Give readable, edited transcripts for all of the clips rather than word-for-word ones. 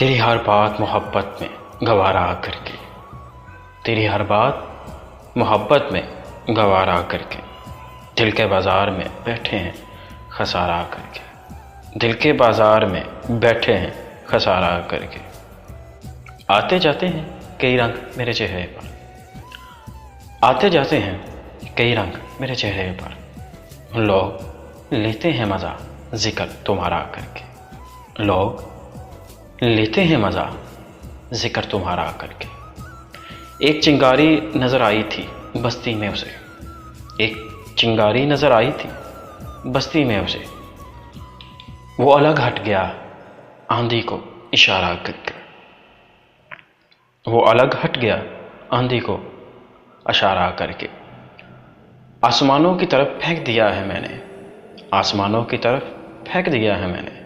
تیری ہر بات محبت میں گوارا کر کے، تیری ہر بات محبت میں گوارا کر کے، دل کے بازار میں بیٹھے ہیں خسارہ کر کے، دل کے بازار میں بیٹھے ہیں خسارہ کر کے۔ آتے جاتے ہیں کئی رنگ میرے چہرے پر، آتے جاتے ہیں کئی رنگ میرے چہرے پر، لوگ لیتے ہیں مزہ ذکر تمہارا کر کے، لوگ لیتے ہیں مزہ ذکر تمہارا کر کے۔ ایک چنگاری نظر آئی تھی بستی میں اسے، ایک چنگاری نظر آئی تھی بستی میں اسے، وہ الگ ہٹ گیا آندھی کو اشارہ کر کے، وہ الگ ہٹ گیا آندھی کو اشارہ کر کے۔ آسمانوں کی طرف پھینک دیا ہے میں نے، آسمانوں کی طرف پھینک دیا ہے میں نے،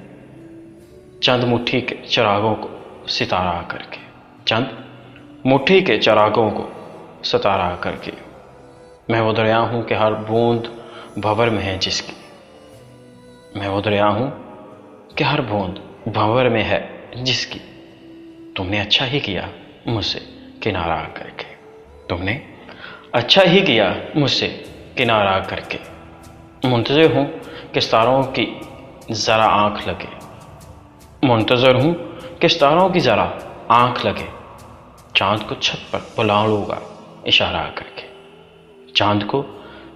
چند مٹھی کے چراغوں کو ستارہ کر کے، چند مٹھی کے چراغوں کو ستارہ کر کے۔ میں وہ دریا ہوں کہ ہر بوند بھنور میں ہے جس کی، میں وہ دریا ہوں کہ ہر بوند بھنور میں ہے جس کی، تم نے اچھا ہی کیا مجھ سے کنارہ کر کے، تم نے اچھا ہی کیا مجھ سے کنارہ کر کے۔ منتظر ہوں کہ ستاروں کی ذرا آنکھ لگے، منتظر ہوں کہ ستاروں کی ذرا آنکھ لگے، چاند کو چھت پر بلا لوں گا اشارہ کر کے، چاند کو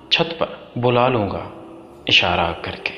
چھت پر بلا لوں گا اشارہ کر کے۔